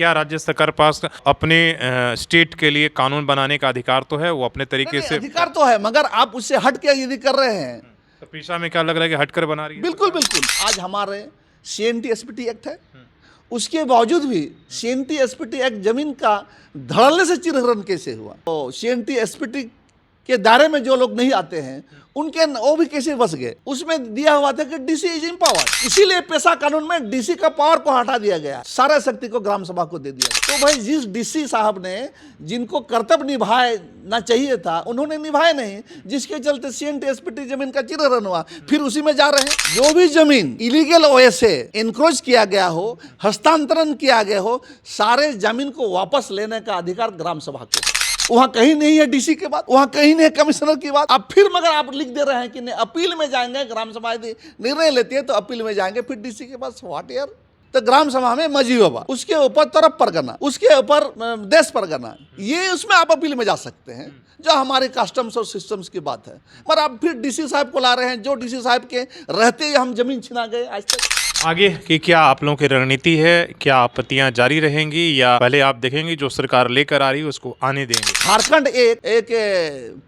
क्या राज्य सरकार पास अपने स्टेट के लिए कानून बनाने का अधिकार तो है, वो अपने तरीके से अधिकार तो है, मगर आप उससे हट के यदि कर रहे हैं तो पेशा में क्या लग रहा है कि हटकर बना रही है? बिल्कुल बिल्कुल। आज हमारे CNT SPT एक्ट है, उसके बावजूद भी CNT SPT एक्ट जमीन का धड़ल्ले से चिरहरण कैसे हुआ? तो CNT SPT के दायरे में जो लोग नहीं आते हैं उनके वो भी कैसे बस गए? उसमें दिया हुआ था कि DC इज इम्पावर्ड, इसीलिए पेशा कानून में DC का पावर को हटा दिया गया, सारा शक्ति को ग्राम सभा को दे दिया। तो भाई जिस DC साहब ने जिनको कर्तव्य निभाना चाहिए था उन्होंने निभाए नहीं, जिसके चलते CNT SPT जमीन का चिरहरण हुआ, फिर उसी में जा रहे हैं। जो भी जमीन इलीगल वे से इनक्रोच किया गया हो, हस्तांतरण किया गया हो, सारे जमीन को वापस लेने का अधिकार ग्राम सभा को। वहां कहीं नहीं है DC के बाद, वहां कहीं नहीं है कमिश्नर की बात। अब फिर मगर आप लिख दे रहे हैं कि नहीं, अपील में जाएंगे, ग्राम सभा यदि निर्णय लेती है तो अपील में जाएंगे, फिर DC के पास व्हाट यार। तो ग्राम सभा में मजीबा, उसके ऊपर तरफ परगना, उसके ऊपर देश परगना, ये उसमें आप अपील में जा सकते हैं, जो हमारे कस्टम्स और सिस्टम्स की बात है। पर आप फिर DC साहब को ला रहे हैं, जो DC साहब के रहते ही हम जमीन छिना गए। आज तक आगे की क्या आप लोगों की रणनीति है? क्या आपत्तियां जारी रहेंगी या पहले आप देखेंगे जो सरकार लेकर आ रही है उसको आने देंगे? झारखंड एक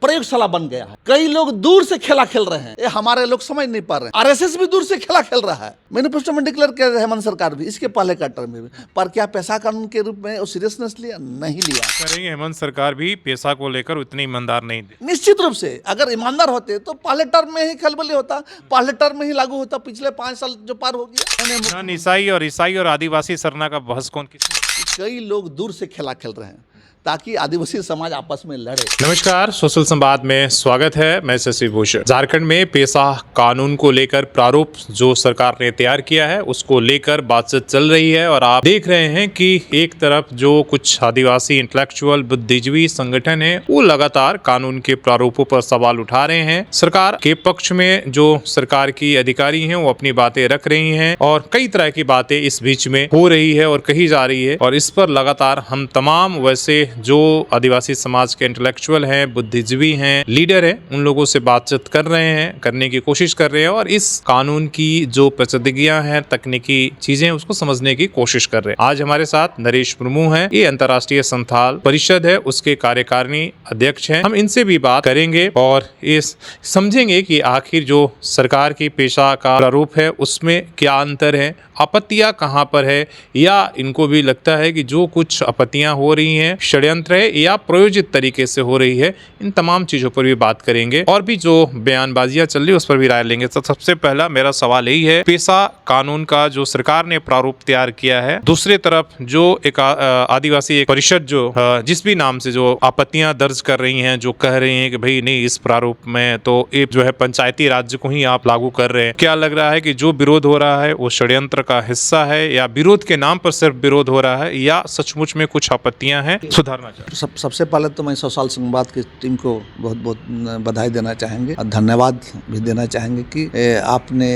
प्रयोगशाला बन गया है, कई लोग दूर से खेला खेल रहे हैं, ये हमारे लोग समझ नहीं पा रहे हैं। RSS भी दूर से खेला खेल रहा है, मैनिफेस्टो में डिक्लेयर किया हेमंत सरकार भी, इसके पहले का टर्म में भी, पर क्या पेशा कानून के रूप में सीरियसनेस लिया? नहीं लिया। कह रही है हेमंत सरकार भी पेशा को लेकर उतनी ईमानदार नहीं थी। निश्चित रूप से अगर ईमानदार होते तो पहले टर्म में ही खलबली होता, पहले टर्म में ही लागू होता। पिछले 5 साल जो पार हो गया, नॉन ईसाई और आदिवासी सरना का बहस कौन किसने? कई लोग दूर से खेला खेल रहे हैं ताकि आदिवासी समाज आपस में लड़े। नमस्कार, सोशल संवाद में स्वागत है। मैं शशि भूषण। झारखंड में पेशा कानून को लेकर प्रारूप जो सरकार ने तैयार किया है उसको लेकर बातचीत चल रही है और आप देख रहे हैं कि एक तरफ जो कुछ आदिवासी इंटेलेक्चुअल बुद्धिजीवी संगठन है वो लगातार कानून के प्रारूपों पर सवाल उठा रहे हैं। सरकार के पक्ष में जो सरकार की अधिकारी हैं वो अपनी बातें रख रही हैं और कई तरह की बातें इस बीच में हो रही है और कही जा रही है, और इस पर लगातार हम तमाम वैसे जो आदिवासी समाज के इंटेलेक्चुअल हैं, बुद्धिजीवी हैं, लीडर हैं, उन लोगों से बातचीत कर रहे हैं, करने की कोशिश कर रहे हैं और इस कानून की जो पेचीदगियां हैं, तकनीकी चीजें, उसको समझने की कोशिश कर रहे हैं। आज हमारे साथ नरेश मुर्मू हैं, ये अंतर्राष्ट्रीय संथाल परिषद है उसके कार्यकारिणी अध्यक्ष हैं। हम इनसे भी बात करेंगे और इस समझेंगे कि आखिर जो सरकार की पेशा का प्रारूप है उसमें क्या अंतर है, आपत्तियां कहां पर है, या इनको भी लगता है कि जो कुछ आपत्तियां हो रही हैं षड्यंत्र है या प्रयोजित तरीके से हो रही है। इन तमाम चीजों पर भी बात करेंगे और भी जो बयानबाजियां चल रही है उस पर भी राय लेंगे। तो सबसे पहला मेरा सवाल यही है, पेशा कानून का जो सरकार ने प्रारूप तैयार किया है, दूसरी तरफ जो एक आदिवासी एक परिषद जो जिस भी नाम से जो आपत्तियां दर्ज कर रही हैं, जो कह रही हैं कि भाई नहीं, इस प्रारूप में तो एक जो है पंचायती राज्य को ही आप लागू कर रहे हैं। क्या लग रहा है कि जो विरोध हो रहा है वो षड्यंत्र का हिस्सा है, या विरोध के नाम पर सिर्फ विरोध हो रहा है, या सचमुच में कुछ आपत्तियां हैं सुधारना चाहिए? सबसे पहले तो मैं सोशल संवाद की टीम को बहुत बहुत बधाई देना चाहेंगे और धन्यवाद भी देना चाहेंगे कि आपने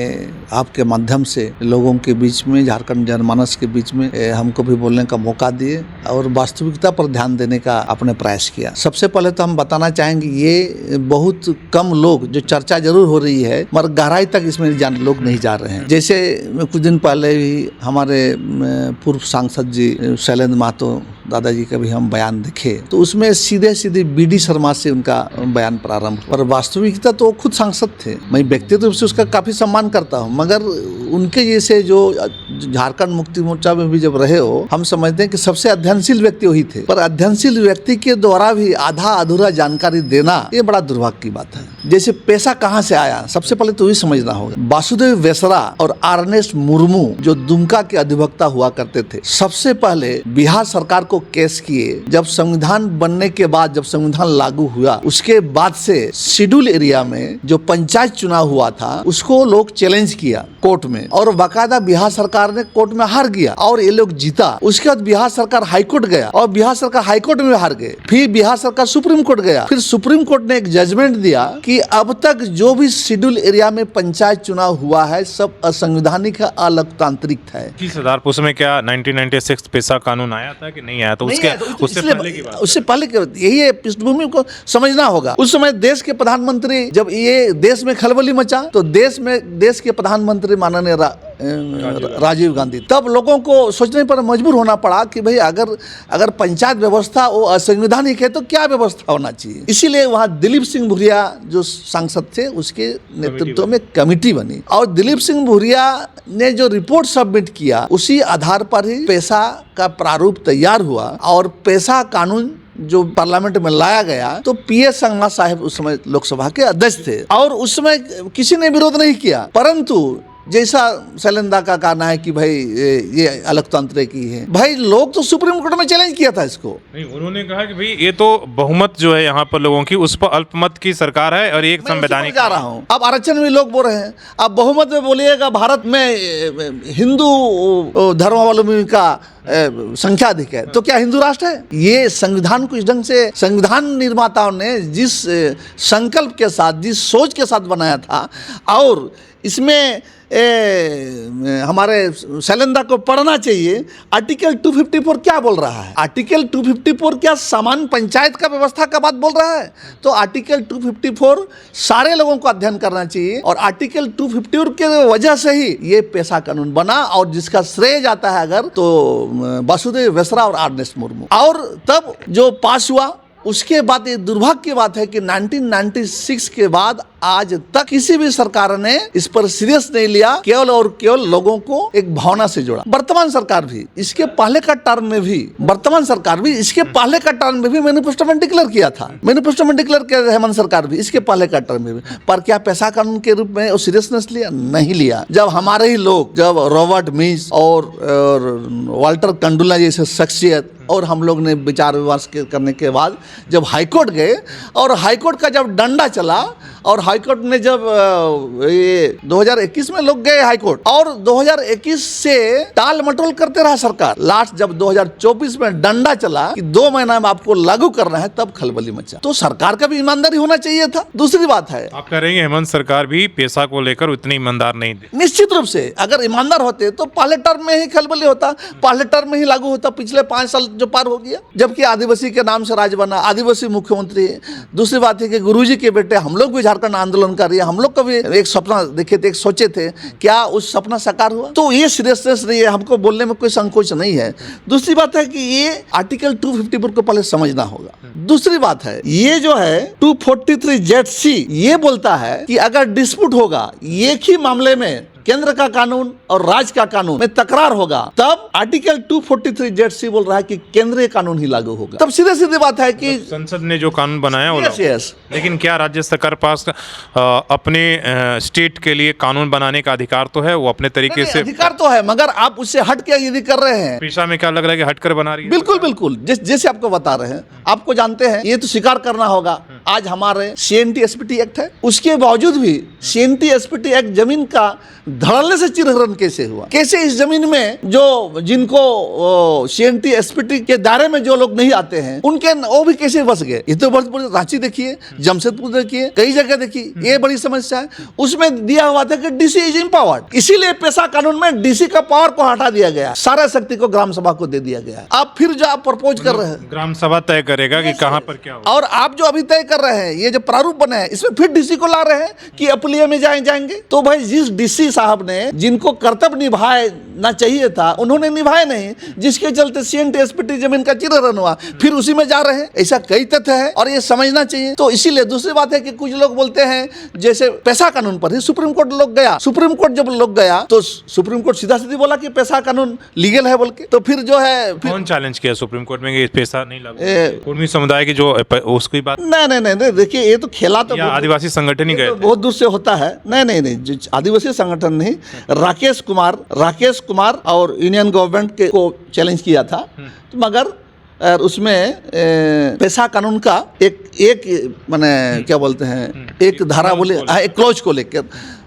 आपके माध्यम से लोगों के बीच में, झारखंड जनमानस के बीच में हमको भी बोलने का मौका दिए और वास्तविकता पर ध्यान देने का आपने प्रयास किया। सबसे पहले तो हम बताना चाहेंगे ये बहुत कम लोग, जो चर्चा जरूर हो रही है मगर गहराई तक इसमें लोग नहीं जा रहे हैं। जैसे कुछ दिन पहले ही हमारे पूर्व सांसद जी शैलेंद्र महतो दादाजी का भी हम बयान देखे तो उसमें सीधे सीधे BD शर्मा से उनका बयान प्रारंभ, पर वास्तविकता तो खुद सांसद थे। मैं व्यक्तिगत रूप से उसका काफी सम्मान करता हूं, मगर उनके जैसे जो झारखंड मुक्ति मोर्चा में भी जब रहे हो, हम समझते हैं कि सबसे अध्ययनशील व्यक्ति वही थे, पर अध्ययनशील व्यक्ति के द्वारा भी आधा अधूरा जानकारी देना ये बड़ा दुर्भाग्य की बात है। जैसे पेशा कहाँ से आया, सबसे पहले तो ये समझना होगा। वासुदेव वेसरा और अर्नेस्ट मुर्मू जो दुमका के अधिवक्ता हुआ करते थे, सबसे पहले बिहार सरकार को केस किए। जब संविधान बनने के बाद, जब संविधान लागू हुआ उसके बाद से शेड्यूल एरिया में जो पंचायत चुनाव हुआ था उसको लोग चैलेंज किया कोर्ट में, और बाकायदा बिहार सरकार ने कोर्ट में हार गया और ये लोग जीता। उसके बाद बिहार सरकार हाईकोर्ट गया और बिहार सरकार हाईकोर्ट में हार गए, फिर बिहार सरकार सुप्रीम कोर्ट गया, फिर सुप्रीम कोर्ट ने एक जजमेंट दिया कि अब तक जो भी शेड्यूल एरिया में पंचायत चुनाव हुआ है सब असंवैधानिक है, अलोकतांत्रिक है। उसमें क्या 1996 पेशा कानून आया था कि नहीं आया? तो उससे पहले की बात, उससे पहले यही पृष्ठभूमि को समझना होगा। उस समय देश के प्रधानमंत्री, जब ये देश में खलबली मचा तो देश के प्रधानमंत्री माननीय राजीव गांधी। तब लोगों को सोचने पर मजबूर होना पड़ा कि भाई अगर पंचायत व्यवस्था वो असंवैधानिक है तो क्या व्यवस्था होना चाहिए। इसीलिए वहाँ दिलीप सिंह भुरिया जो सांसद थे उसके नेतृत्व में कमेटी बनी और दिलीप सिंह भुरिया ने जो रिपोर्ट सबमिट किया उसी आधार पर ही पैसा का प्रारूप तैयार हुआ और पैसा कानून जो पार्लियामेंट में लाया गया। तो PS संगमा साहब उस समय लोकसभा के अध्यक्ष थे और उस समय किसी ने विरोध नहीं किया, परंतु जैसा शैलेंद्र का कहना है कि भाई ये अलगतंत्र की है, भाई लोग तो सुप्रीम कोर्ट में चैलेंज किया था इसको। नहीं, उन्होंने कहा कि भाई ये तो बहुमत जो है यहाँ पर लोगों की उस पर अल्पमत की सरकार है और एक संवैधानिक जा रहा हूँ। अब आरक्षण में लोग बोल रहे हैं, अब बहुमत में बोलिएगा भारत में हिंदू धर्मावलंबी का संख्या अधिक है तो क्या हिंदू राष्ट्र है? ये संविधान को इस ढंग से संविधान निर्माताओं ने जिस संकल्प के साथ जिस सोच के साथ बनाया था और इसमें हमारे शैलेंद्र को पढ़ना चाहिए। आर्टिकल 254 क्या बोल रहा है? आर्टिकल 254 क्या सामान्य पंचायत का व्यवस्था का बात बोल रहा है? तो आर्टिकल 254 सारे लोगों को अध्ययन करना चाहिए और आर्टिकल 254 के वजह से ही ये पैसा कानून बना और जिसका श्रेय जाता है अगर तो वासुदेव वेसरा और आर.एस. मुर्मू। और तब जो पास हुआ उसके बाद ये दुर्भाग्य की बात है कि 1996 के बाद आज तक किसी भी सरकार ने इस पर सीरियस नहीं लिया, केवल और केवल लोगों को एक भावना से जोड़ा। वर्तमान सरकार भी इसके पहले का टर्म में भी मैनिफेस्टो में डिक्लेयर किया था, मैनिफेस्टो में डिक्लेयर किया हेमंत सरकार भी इसके पहले का टर्म में भी, पर क्या पैसा कानून के रूप में सीरियसनेस लिया? नहीं लिया। जब हमारे ही लोग, जब रॉबर्ट मिज और वाल्टर कंडुला जैसे शख्सियत और हम लोग ने विचार विमर्श करने के बाद जब हाईकोर्ट गए और हाईकोर्ट का जब डंडा चला और हाईकोर्ट ने जब ये 2021 में लोग गए हाईकोर्ट और 2021 से टाल मटोल करते रहा सरकार, लास्ट जब 2024 में डंडा चला कि 2 महीना में आपको लागू करना है तब खलबली मचा। तो सरकार का भी ईमानदारी होना चाहिए था। दूसरी बात है, आप कह रहे हैं हेमंत सरकार भी पैसा को लेकर उतनी ईमानदार नहीं थी। निश्चित रूप से अगर ईमानदार होते तो पहले टर्म में ही खलबली होता, पहले टर्म में ही लागू होता। पिछले 5 साल जो पार हो गया, जबकि आदिवासी के नाम से राज बना, आदिवासी मुख्यमंत्री है। दूसरी बात है कि गुरुजी के बेटे, हम लोग भी झारखंड आंदोलन कर रही है, हम लोग कभी एक सपना देखे थे, एक सोचे थे, क्या उस सपना साकार हुआ? तो ये सीरियसनेस नहीं है, हमको बोलने में कोई संकोच नहीं है। दूसरी बात है कि ये आर्टिकल 254 को पहले समझना होगा। दूसरी बात है ये जो है 243ZC ये बोलता है कि अगर डिस्प्यूट होगा एक ही मामले में केंद्र का कानून और राज्य का कानून में तकरार होगा तब आर्टिकल 243ZC बोल रहा है कि केंद्रीय कानून ही लागू होगा। तब सीधे सीधे बात है कि संसद ने जो कानून बनाया वो यस। लेकिन क्या राज्य सरकार पास अपने स्टेट के लिए कानून बनाने का अधिकार तो है? वो अपने तरीके से अधिकार तो है, मगर आप उससे हट के यदि कर रहे हैं, पेशा में क्या लग रहा है कि हटकर बना रही है? बिल्कुल बिल्कुल, जैसे आपको बता रहे हैं, आपको जानते हैं ये तो स्वीकार करना होगा। आज हमारे CNT-SPT एक्ट है, उसके बावजूद भी CNT-SPT एक्ट जमीन का धड़ल्ले से चिरहरण कैसे हुआ? कैसे इस जमीन में जो जिनको CNT-SPT के दायरे में जो लोग नहीं आते हैं उनके वो भी कैसे बस गए? ये तो बहुत बड़ी रांची देखिए, जमशेदपुर देखिए, कई जगह देखिए, ये बड़ी समस्या है। उसमें दिया हुआ था कि DC इज एम्पावर्ड, इसीलिए पैसा कानून में DC का पावर को हटा दिया गया, सारा शक्ति को ग्राम सभा को दे दिया गया। आप फिर जो आप प्रपोज कर रहे हैं, ग्राम सभा तय करेगा कि कहां पर क्या होगा। और आप जो अभी तय कर रहे हैं, ये जो प्रारूप बने हैं, इसमें फिर DC को ला रहे हैं कि अपलिया में जाएंगे। तो भाई जिस DC साहब ने जिनको कर्तव्य निभाना चाहिए था उन्होंने निभाए नहीं, जिसके चलते CNT-SPT जमीन का चिरहरण हुआ, फिर उसी में जा रहे हैं। ऐसा कई तथ्य है और ये समझना चाहिए। तो इसीलिए दूसरी बात है कि कुछ लोग बोलते हैं जैसे पैसा कानून पर ही सुप्रीम कोर्ट लोग गया, सुप्रीम कोर्ट जब लोग गया तो सुप्रीम कोर्ट सीधा सीधी बोला कि पैसा कानून लीगल है बोल के। तो फिर जो है कौन चैलेंज किया सुप्रीम कोर्ट में कि पैसा नहीं लागू? कुर्मी समुदाय की जो उसकी बात नहीं, देखिए ये तो खेला तो आदिवासी संगठन ही गए, बहुत दूर से होता है। नहीं, आदिवासी संगठन नहीं, राकेश कुमार और यूनियन गवर्नमेंट के को चैलेंज किया था, तो मगर उसमें पैसा कानून का एक माने क्या बोलते हैं, एक धारा बोले, एक क्लॉज को लेकर,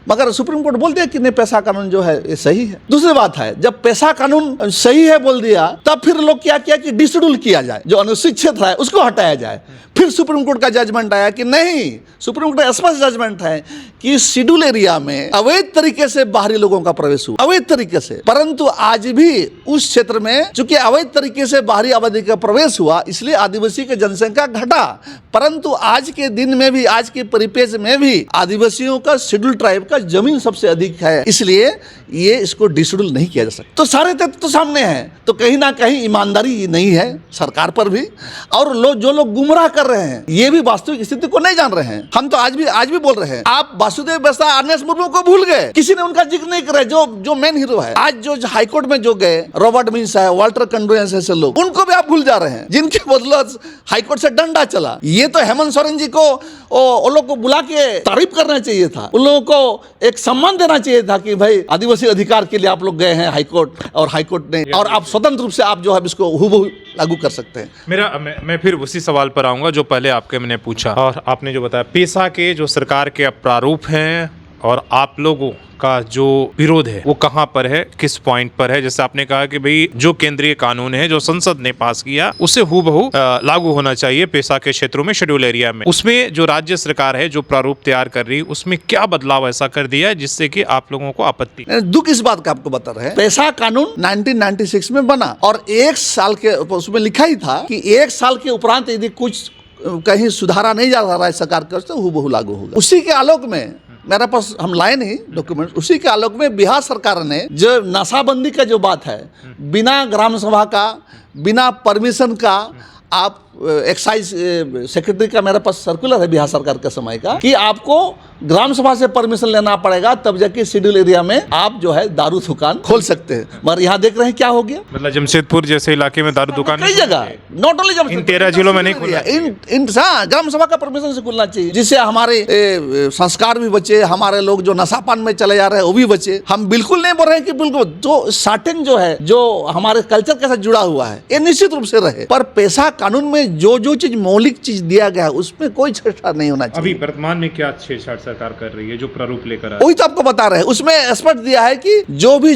मगर सुप्रीम कोर्ट बोल दिया कि नहीं पैसा कानून जो है ये सही है। दूसरी बात है जब पैसा कानून सही है बोल दिया तब फिर लोग क्या किया कि डिशेड्यूल किया जाए, जो अनुसूचित क्षेत्र है उसको हटाया जाए। फिर सुप्रीम कोर्ट का जजमेंट आया कि नहीं, सुप्रीम कोर्ट का स्पष्ट जजमेंट है कि शेड्यूल एरिया में अवैध तरीके से बाहरी लोगों का प्रवेश हुआ, अवैध तरीके से। परंतु आज भी उस क्षेत्र में चूंकि अवैध तरीके से बाहरी आबादी का प्रवेश हुआ इसलिए आदिवासी की जनसंख्या घटा। परंतु आज के दिन में भी, आज के परिपेक्ष में भी आदिवासियों का शेड्यूल ट्राइब का जमीन सबसे अधिक है, इसलिए ये इसको डिशेड्यूल नहीं किया जा सकता। तो सारे तथ्य तो सामने हैं, तो कहीं ना कहीं ईमानदारी नहीं है सरकार पर भी, और जो लोग गुमराह कर रहे हैं ये भी वास्तविक स्थिति को नहीं जान रहे हैं। हम तो आज भी बोल रहे हैं, आप वासुदेव वैसा आरएस मुर्मू को भूल गए, किसी ने उनका जिक्र नहीं करे, जो मेन हीरो है। आज जो हाईकोर्ट में जो गए रॉबर्ट मिन्स है, वाल्टर कंडोएंस ऐसे लोग, उनको भी आप भूल जा रहे हैं, जिनके बदौलत हाईकोर्ट से डंडा चला। ये तो हेमंत सोरेन जी को उन लोग को बुला के तारीफ करना चाहिए था, उन लोगों को एक सम्मान देना चाहिए था कि भाई आदिवासी अधिकार के लिए आप लोग गए हैं हाईकोर्ट, और हाईकोर्ट ने, और आप स्वतंत्र रूप से आप जो है इसको हूबहू लागू कर सकते हैं। मैं फिर उसी सवाल पर आऊंगा जो पहले आपके मैंने पूछा, और आपने जो बताया पेशा के जो सरकार के प्रारूप हैं और आप लोगों का जो विरोध है वो कहां पर है, किस पॉइंट पर है। जैसे आपने कहा कि भाई जो केंद्रीय कानून है जो संसद ने पास किया उसे हूबहू लागू होना चाहिए पेशा के क्षेत्रों में, शेड्यूल एरिया में। उसमें जो राज्य सरकार है जो प्रारूप तैयार कर रही है उसमें क्या बदलाव ऐसा कर दिया है जिससे कि आप लोगों को आपत्ति? दुख इस बात का आपको बता रहे हैं, पेशा कानून 1996 में बना और 1 साल के उसमें लिखा ही था कि 1 साल के उपरांत यदि कुछ कहीं सुधारा नहीं जा रहा है सरकार की ओर से, हूबहू लागू होगा। उसी के आलोक में मेरे पास हम लाए नहीं डॉक्यूमेंट, उसी के आलोक में बिहार सरकार ने जो नशाबंदी का जो बात है, बिना ग्राम सभा का, बिना परमिशन का, आप एक्साइज सेक्रेटरी का मेरे पास सर्कुलर है बिहार सरकार के समय का, कि आपको ग्राम सभा से परमिशन लेना पड़ेगा तब जाके शेड्यूल एरिया में आप जो है दारू दुकान खोल सकते हैं। मगर यहाँ देख रहे हैं क्या हो गया, मतलब जमशेदपुर जैसे इलाके में दारू दुकान कई जगह, नॉट ओनली जमशेदपुर, इन 13 जिलों में नहीं खुला। इन ग्राम सभा का परमिशन से खुलना चाहिए, जिससे हमारे संस्कार भी बचे, हमारे लोग जो नशापान में चले जा रहे हैं वो भी बचे। हम बिल्कुल नहीं बोल रहे हैं कि बिल्कुल जो सर्टेन जो है जो हमारे कल्चर के साथ जुड़ा हुआ है ये निश्चित रूप से रहे, पर पेशा कानून में जो चीज मौलिक चीज दिया गया है उसमें कोई छेड़छाड़ नहीं होना चाहिए। अभी वर्तमान में क्या छेड़छाड़ सरकार कर रही है जो प्रारूप लेकर वही तो आपको बता रहे हैं, उसमें स्पष्ट दिया है कि जो भी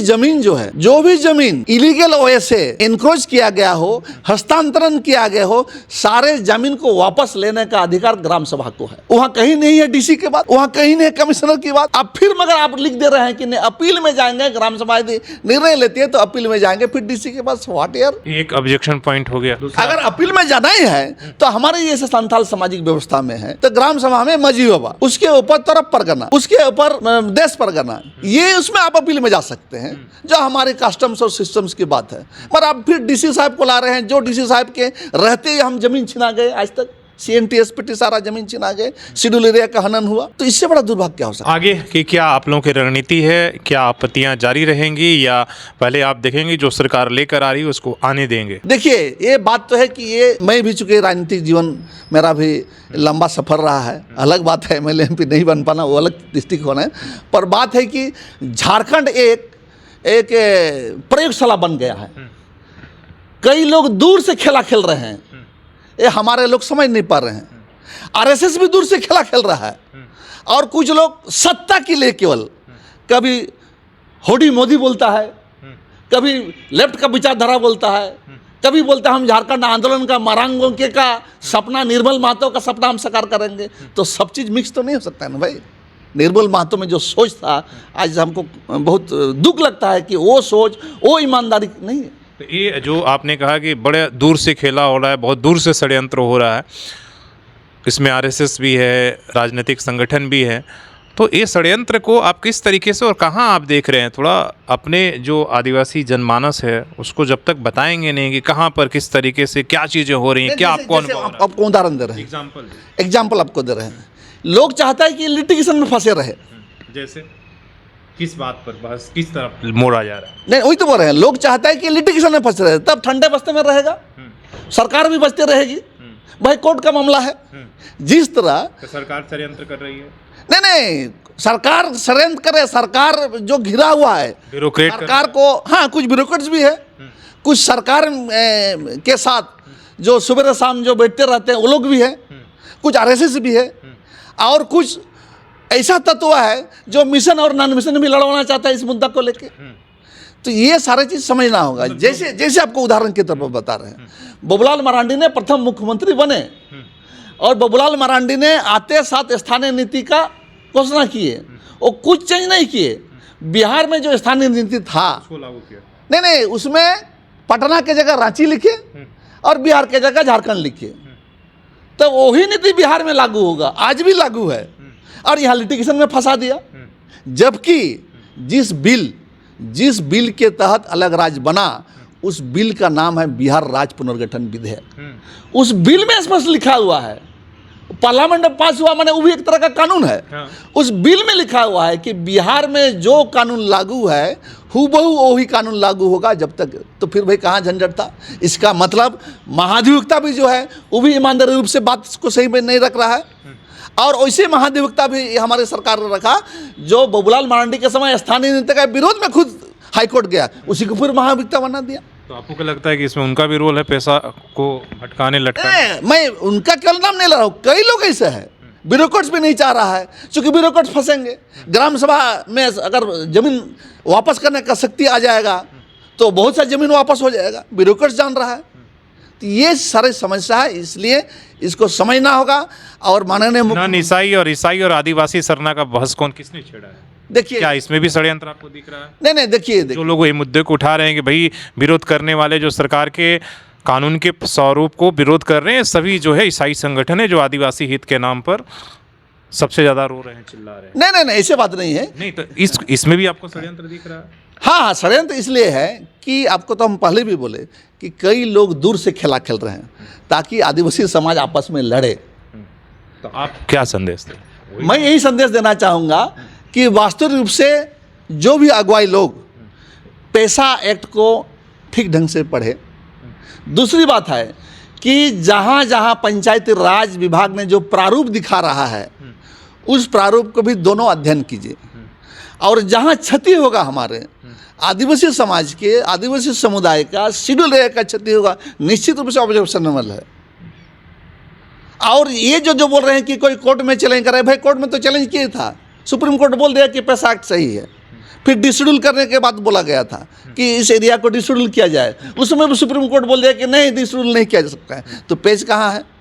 जमीन इलीगल वे से इनक्रोच किया गया हो, हस्तांतरण किया गया हो, सारे जमीन को वापस लेने का अधिकार ग्राम सभा को है। वहां कहीं नहीं है डीसी के बात, वहां कहीं नहीं है कमिश्नर की बात। अब फिर मगर आप लिख दे रहे हैं कि अपील में जाएंगे, ग्राम सभा यदि निर्णय लेती है तो अपील में जाएंगे, फिर डीसी के पास। व्हाट यार, एक ऑब्जेक्शन पॉइंट हो गया। अगर अपील में जाना ही है तो हमारे जैसे संथाल सामाजिक व्यवस्था में है तो ग्राम सभा में मजी बाबा, उसके ऊपर तरफ परगना, उसके ऊपर देश परगना, ये उसमें आप अपील में जा सकते हैं जो हमारे कस्टम्स और सिस्टम्स की बात है। पर आप फिर डीसी साहब को ला रहे हैं, जो डीसी साहब के रहते ही हम जमीन छिना गए, आज तक CNT SPT सारा जमीन छिना गए, शेड्यूल एरिया का हनन हुआ, तो इससे बड़ा दुर्भाग्य क्या हो सकता है? आगे की क्या आप लोगों की रणनीति है? क्या आपत्तियां जारी रहेंगी या पहले आप देखेंगे जो सरकार लेकर आ रही है उसको आने देंगे? देखिए, ये बात तो है कि ये मैं भी चुके राजनीतिक जीवन मेरा भी लंबा सफर रहा है, अलग बात है MLA MP नहीं बन पाना, वो अलग दृष्टिकोण है। पर बात है कि झारखंड एक प्रयोगशाला बन गया है, कई लोग दूर से खेला खेल रहे हैं, ये हमारे लोग समझ नहीं पा रहे हैं। RSS भी दूर से खेला खेल रहा है, और कुछ लोग सत्ता के लिए केवल कभी होडी मोदी बोलता है, कभी लेफ्ट का विचारधारा बोलता है, कभी बोलता है हम झारखंड आंदोलन का, मारांगों के का सपना, निर्मल महतो का सपना हम साकार करेंगे। तो सब चीज़ मिक्स तो नहीं हो सकता है ना भाई। निर्मल महतो में जो सोच था, आज हमको बहुत दुख लगता है कि वो सोच, वो ईमानदारी नहीं है। तो ये जो आपने कहा कि बड़े दूर से खेला हो रहा है, बहुत दूर से षड्यंत्र हो रहा है, इसमें RSS भी है, राजनीतिक संगठन भी है, तो ये षड्यंत्र को आप किस तरीके से और कहाँ आप देख रहे हैं? थोड़ा अपने जो आदिवासी जनमानस है उसको जब तक बताएंगे नहीं कि कहाँ पर किस तरीके से क्या चीज़ें हो रही हैं, क्या आपको अनुभव हो रहा है? आपको उदाहरण दे रहे हैं, एग्जाम्पल आपको दे रहे हैं। लोग चाहता है कि लिटिगेशन में फंसे रहे, जैसे किस बात पर बस किस तरफ मोड़ा जा रहा है? नहीं, वही तो बोल रहे हैं, लोग चाहता है कि लिटिगेशन में फंसे रहे, तब ठंडे बस्ते में रहेगा, सरकार भी बचते रहेगी। भाई कोर्ट का मामला है, जिस तरह तो सरकार षड्यंत्र कर रही है। नहीं, सरकार षड्यंत्र करे, सरकार जो घिरा हुआ है ब्यूरोक्रेट सरकार को, हाँ कुछ ब्यूरोक्रेट्स भी है, कुछ सरकार के साथ जो सुबह शाम जो बैठते रहते हैं वो लोग भी है, कुछ RSS भी है, और कुछ ऐसा तत्व है जो मिशन और नॉन मिशन भी लड़वाना चाहता है इस मुद्दा को लेके। तो ये सारी चीज समझना होगा। जैसे आपको उदाहरण के तौर पर बता रहे हैं, बाबूलाल मरांडी ने प्रथम मुख्यमंत्री बने, और बाबूलाल मरांडी ने आते साथ स्थानीय नीति का घोषणा किए, वो कुछ चेंज नहीं किए। बिहार में जो स्थानीय नीति था नहीं, उसमें पटना के जगह रांची लिखे और बिहार के जगह झारखंड लिखे, तो वही नीति बिहार में लागू होगा, आज भी लागू है, और यहाँ लिटिगेशन में फंसा दिया। जबकि जिस बिल के तहत अलग राज्य बना, उस बिल का नाम है बिहार राज्य पुनर्गठन विधेयक। उस बिल में स्पष्ट लिखा हुआ है, पार्लियामेंट में पास हुआ, माने वो भी एक तरह का कानून है। उस बिल में लिखा हुआ है कि बिहार में जो कानून लागू है हूबहू वही कानून लागू होगा जब तक। तो फिर भाई कहाँ झंझट था? इसका मतलब महाधिवक्ता भी जो है वो भी ईमानदारी रूप से बात को सही में नहीं रख रहा है। और वैसे महाधिवक्ता भी हमारे सरकार ने रखा जो बबूलाल मरांडी के समय स्थानीय नेता के विरोध में खुद हाईकोर्ट गया, उसी को फिर महाधिवक्ता बना दिया। तो आपको क्या लगता है कि इसमें उनका भी रोल है, पैसा को भटकाने लटकाने? मैं उनका केवल नाम नहीं ले रहा हूँ, कई लोग ऐसे हैं। ब्यूरोक्रेट्स भी नहीं चाह रहा है, क्योंकि ब्यूरोक्रेट्स फंसेंगे। ग्राम सभा में अगर जमीन वापस करने का शक्ति आ जाएगा तो बहुत सा जमीन वापस हो जाएगा, ब्यूरोक्रेट्स जान रहा है। तो ये सारे समस्या है, इसलिए इसको समझना होगा। और माननीय ईसाई और आदिवासी सरना का बहस कौन किसने छेड़ा है? देखिए, क्या इसमें भी षड्यंत्र आपको दिख रहा है? नहीं, देखिए जो लोग ये मुद्दे को उठा रहे हैं कि भाई विरोध करने वाले जो सरकार के कानून के स्वरूप को विरोध कर रहे हैं, सभी जो है ईसाई संगठन है जो आदिवासी हित के नाम पर सबसे ज़्यादा रो रहे हैं, चिल्ला रहे हैं। नहीं, ऐसे बात नहीं है। नहीं तो इसमें भी आपको षड्यंत्र दिख रहा है? हाँ, षड्यंत्र इसलिए है कि आपको तो हम पहले भी बोले कि कई लोग दूर से खेला खेल रहे हैं ताकि आदिवासी समाज आपस में लड़े। तो आप क्या संदेश दें? मैं यही संदेश देना चाहूँगा कि वास्तविक रूप से जो भी अगुवाई लोग पैसा एक्ट को ठीक ढंग से पढ़े। दूसरी बात है कि जहाँ जहाँ पंचायती राज विभाग ने जो प्रारूप दिखा रहा है उस प्रारूप को भी दोनों अध्ययन कीजिए। और जहाँ क्षति होगा हमारे आदिवासी समाज के, आदिवासी समुदाय का, शेड्यूल एरिया का क्षति होगा, निश्चित रूप से ऑब्जर्वेशनेबल है। और ये जो बोल रहे हैं कि कोई कोर्ट में चैलेंज कर रहे हैं, भाई कोर्ट में तो चैलेंज किया था, सुप्रीम कोर्ट बोल दिया कि पैसा एक्ट सही है। फिर डिशेड्यूल करने के बाद बोला गया था कि इस एरिया को डिशेड्यूल किया जाए, उसमें भी सुप्रीम कोर्ट बोल दिया कि नहीं, डिशेड्यूल नहीं किया जा सकता है। तो पेज कहाँ है?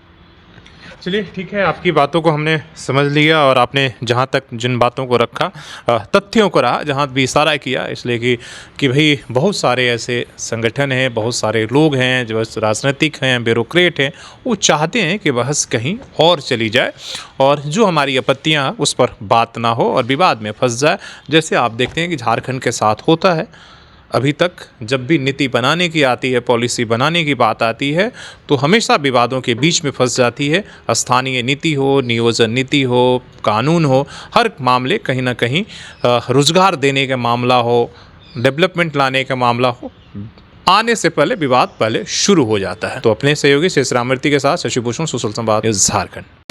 चलिए ठीक है, आपकी बातों को हमने समझ लिया और आपने जहाँ तक जिन बातों को रखा, तथ्यों को रहा, जहाँ भी इशारा किया, इसलिए कि भाई बहुत सारे ऐसे संगठन हैं, बहुत सारे लोग हैं जो राजनीतिक हैं, ब्यूरोक्रेट हैं, वो चाहते हैं कि बहस कहीं और चली जाए और जो हमारी आपत्तियाँ उस पर बात ना हो और विवाद में फंस जाए। जैसे आप देखते हैं कि झारखंड के साथ होता है। अभी तक जब भी नीति बनाने की आती है, पॉलिसी बनाने की बात आती है, तो हमेशा विवादों के बीच में फंस जाती है। स्थानीय नीति हो, नियोजन नीति हो, कानून हो, हर मामले कहीं ना कहीं रोजगार देने का मामला हो, डेवलपमेंट लाने का मामला हो, आने से पहले विवाद शुरू हो जाता है। तो अपने सहयोगी शेष राममूर्ति के साथ शशि भूषण, सुशल संवाद न्यूज़ झारखंड।